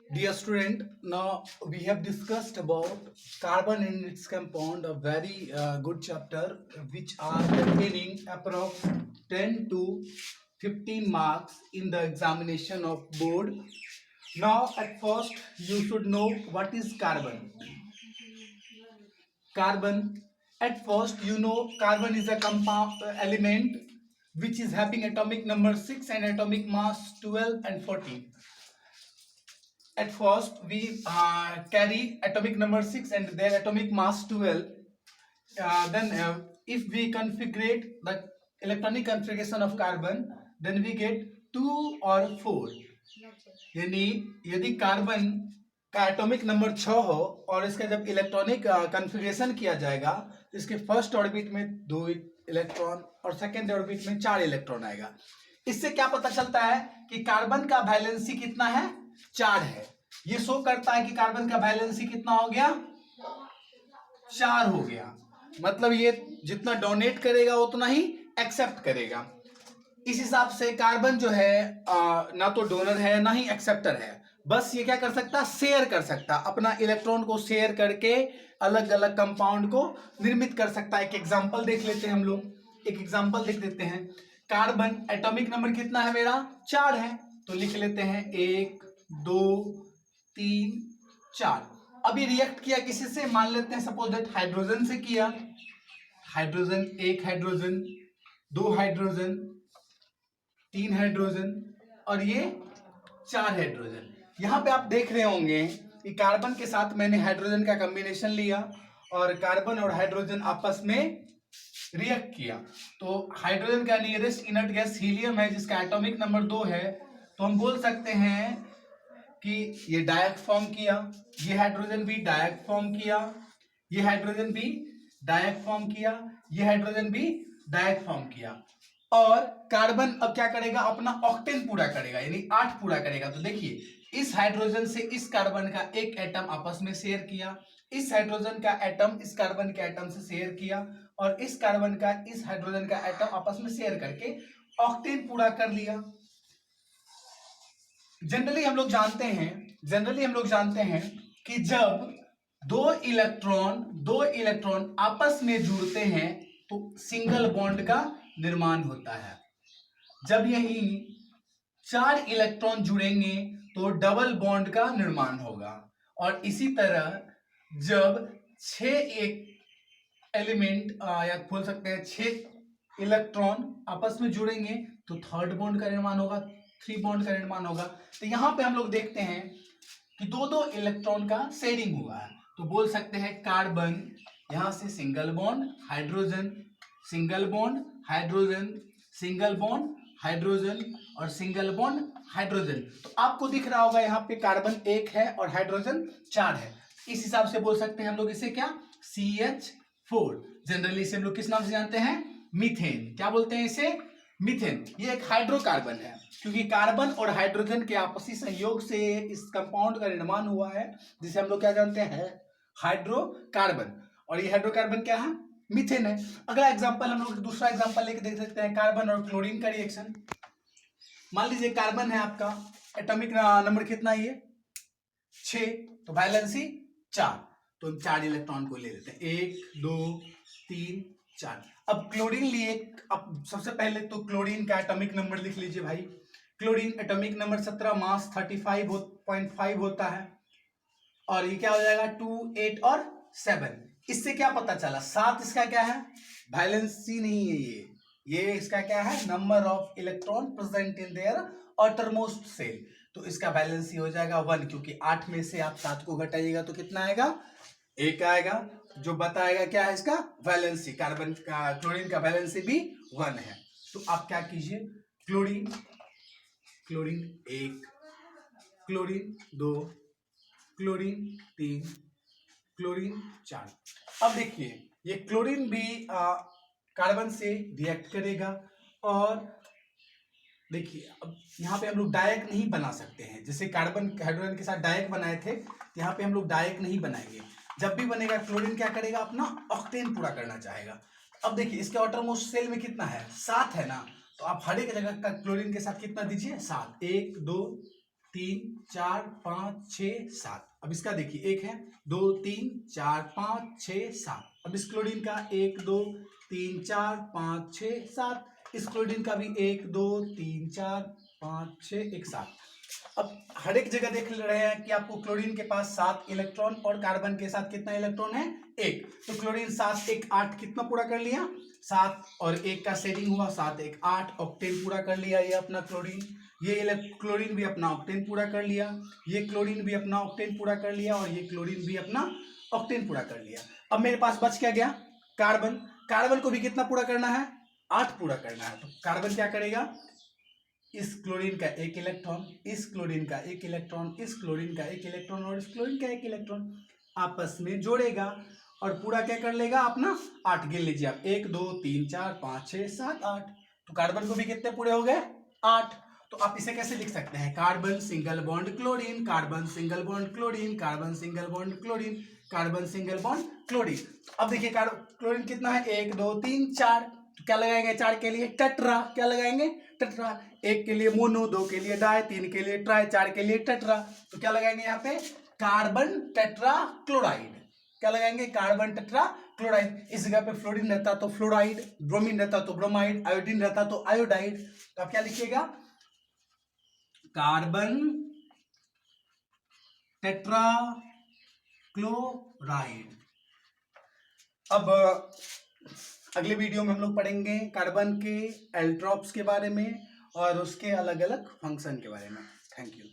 Dear student, now we have discussed about carbon and its compound, a very good chapter which are containing approx 10 to 15 marks in the examination of board. Now at first you should know what is carbon. Carbon, at first you know carbon is a compound element which is having atomic number 6 and atomic mass 12 and 14. At first we carry atomic number 6 and their atomic mass 12. Then if we configure the electronic configuration of carbon, then we get 2 or 4. यानी यदि carbon का atomic number 6 हो और इसका जब electronic configuration किया जाएगा तो इसके फर्स्ट ऑर्बिट में 2 इलेक्ट्रॉन और सेकेंड ऑर्बिट में 4 इलेक्ट्रॉन आएगा। इससे क्या पता चलता है कि कार्बन का वैलेंसी कितना है? 4 है। ये शो करता है कि कार्बन का वैलेंसी कितना हो गया? 4 हो गया। मतलब ये जितना डोनेट करेगा उतना ही एक्सेप्ट करेगा। इस हिसाब से कार्बन जो है ना तो डोनर है ना ही एक्सेप्टर है, बस ये क्या कर सकता? शेयर कर सकता, अपना इलेक्ट्रॉन को शेयर करके अलग अलग कंपाउंड को निर्मित कर सकता है। एक एग्जांपल देख लेते हैं हम लोग, एक एग्जांपल देख लेते हैं। कार्बन एटॉमिक नंबर कितना है मेरा? 4 है, तो लिख लेते हैं 1 2 3 4। अभी रिएक्ट किया किसी से? मान लेते हैं सपोज दैट हाइड्रोजन से किया। हाइड्रोजन, 1 हाइड्रोजन, 2 हाइड्रोजन, 3 हाइड्रोजन और ये 4 हाइड्रोजन। यहां पे आप देख रहे होंगे कि कार्बन के साथ मैंने हाइड्रोजन का कॉम्बिनेशन लिया और कार्बन और हाइड्रोजन आपस में रिएक्ट किया। तो हाइड्रोजन का नियरेस्ट इनर्ट गैस हीलियम है जिसका एटॉमिक नंबर 2 है, तो हम बोल सकते हैं कि ये डायक फॉर्म किया, ये हाइड्रोजन भी डायक फॉर्म किया, ये हाइड्रोजन भी डायक फॉर्म किया, ये हाइड्रोजन भी डायक फॉर्म किया। और कार्बन अब क्या करेगा? अपना ऑक्टेन पूरा करेगा, यानी 8 पूरा करेगा। तो देखिए इस हाइड्रोजन से इस कार्बन का एक एटम आपस में शेयर किया, इस हाइड्रोजन का एटम इस कार्बन के एटम से शेयर किया और इस कार्बन का इस हाइड्रोजन का एटम आपस में शेयर करके ऑक्टेन पूरा कर लिया। जनरली हम लोग जानते हैं कि जब दो इलेक्ट्रॉन आपस में जुड़ते हैं तो सिंगल बॉन्ड का निर्माण होता है। जब यही 4 इलेक्ट्रॉन जुड़ेंगे तो डबल बॉन्ड का निर्माण होगा और इसी तरह जब 6 एलिमेंट या बोल सकते हैं 6 इलेक्ट्रॉन आपस में जुड़ेंगे तो थर्ड बॉन्ड का निर्माण होगा, 3 बॉन्ड का निर्माण होगा। तो यहां पे हम लोग देखते हैं कि दो इलेक्ट्रॉन का शेयरिंग हुआ है, तो बोल सकते हैं कार्बन, यहां से single bond hydrogen, single bond hydrogen, single bond hydrogen और सिंगल बॉन्ड हाइड्रोजन। तो आपको दिख रहा होगा यहाँ पे कार्बन 1 है और हाइड्रोजन 4 है। इस हिसाब से बोल सकते हैं हम लोग इसे क्या? CH4। जनरली इसे हम लोग किस नाम से जानते हैं? मीथेन। क्या बोलते हैं इसे? मीथेन। ये एक हाइड्रोकार्बन है क्योंकि कार्बन और हाइड्रोजन के आपसी संयोग से इस कंपाउंड का निर्माण हुआ है जिसे हम लोग क्या जानते हैं? हाइड्रोकार्बन। और ये हाइड्रोकार्बन क्या है? मीथेन है। अगला एग्जांपल हम लोग दूसरा एग्जांपल लेके देख सकते हैं, कार्बन और क्लोरीन का रिएक्शन। मान लीजिए कार्बन है आपका, एटॉमिक नंबर कितना है? ये 6, तो वैलेंसी 4, तो हम 4 इलेक्ट्रॉन को ले लेते हैं, 1 2 3 4। अब क्लोरीन लिए, अब सबसे पहले तो क्लोरीन का एटॉमिक नंबर लिख लीजिए भाई। क्लोरीन एटॉमिक नंबर 17, मास 35.5 होता है और ये क्या हो जाएगा? 2 8 और 7। इससे क्या पता चला? 7 इसका क्या है? वैलेंसी नहीं है ये इसका क्या है? Number of electron present in their outermost shell. तो इसका वैलेंसी हो जाएगा 1, क्योंकि 8 में से आप 7 को घटाइएगा तो कितना आएगा? 1 आएगा, जो बताएगा क्या है इसका वैलेंसी। कार्बन का क्लोरीन का वैलेंसी भी 1 है। तो आप क्या कीजिए? Chlorine 1, chlorine 2, chlorine 3, chlorine 4। अब देखिए ये क्लोरीन भी कार्बन से रिएक्ट करेगा और देखिए अब यहाँ पे हम लोग डायक नहीं बना सकते हैं, जैसे कार्बन हाइड्रोजन के साथ डायक बनाए थे, यहाँ पे हम लोग डायक नहीं बनाएंगे। जब भी बनेगा क्लोरीन क्या करेगा? अपना ऑक्टेन पूरा करना चाहेगा। अब देखिए इसके आउटरमोस्ट शेल में कितना है? 7 है ना, तो आप हर एक जगह का क्लोरीन के साथ कितना दीजिए? 7। 1 2 3 4 5 6 7। अब इसका देखिए, एक है 2 3 4 5 6 7। अब इस क्लोरीन का 1 2 3 4 5 6 7। इस क्लोरीन का भी 1 2 3 4 5 6 1 7। अब हर एक जगह देख रहे हैं कि आपको क्लोरीन के पास 7 इलेक्ट्रॉन और कार्बन के साथ कितना इलेक्ट्रॉन है, 1। तो क्लोरीन 7 1 8 कितना पूरा कर लिया, 7 और 1 का शेडिंग हुआ, 7 1 8 ऑक्टेन पूरा कर लिया ये अपना क्लोरीन। ये क्लोरीन भी अपना ऑक्टेन पूरा कर लिया, ये क्लोरीन भी अपना ऑक्टेन पूरा कर लिया, और ये क्लोरीन भी अपना ऑक्टेन पूरा कर लिया। अब मेरे पास बच क्या गया, कार्बन। कार्बन को भी कितना पूरा करना है, 8 पूरा करना है। तो कार्बन क्या करेगा, इस क्लोरीन का 1 इलेक्ट्रॉन, इस क्लोरीन का 1 इलेक्ट्रॉन, इस क्लोरीन का 1 इलेक्ट्रॉन और इस क्लोरीन का 1 इलेक्ट्रॉन आपस में जोड़ेगा और पूरा क्या कर लेगा अपना 8। गिन लीजिए आप, 1 2 3 4 5 6 7 8। तो कार्बन को भी कितने पूरे हो गए, 8। तो आप इसे कैसे लिख सकते हैं, carbon single bond chlorine, carbon single bond chlorine, carbon single bond chlorine, carbon single bond chlorine. अब देखिए क्लोरीन कितना है, 1 2 3 4। तो क्या लगाएंगे 4 के लिए, टेट्रा। क्या लगाएंगे, टेट्रा। 1 के लिए मोनो, 2 के लिए डाई, 3 के लिए ट्राई, 4 के लिए टेट्रा। तो क्या लगाएंगे यहाँ पे, कार्बन टेट्रा क्लोराइड। क्या लगाएंगे, कार्बन टेट्रा क्लोराइड। इस जगह पे फ्लोरीन रहता तो फ्लोराइड, ब्रोमीन रहता तो ब्रोमाइड, आयोडीन रहता तो आयोडाइड। तो आप क्या लिखिएगा, कार्बन टेट्रा क्लोराइड। अब अगले वीडियो में हम लोग पढ़ेंगे कार्बन के एल्ट्रॉप्स के बारे में और उसके अलग अलग फंक्शन के बारे में। Thank you.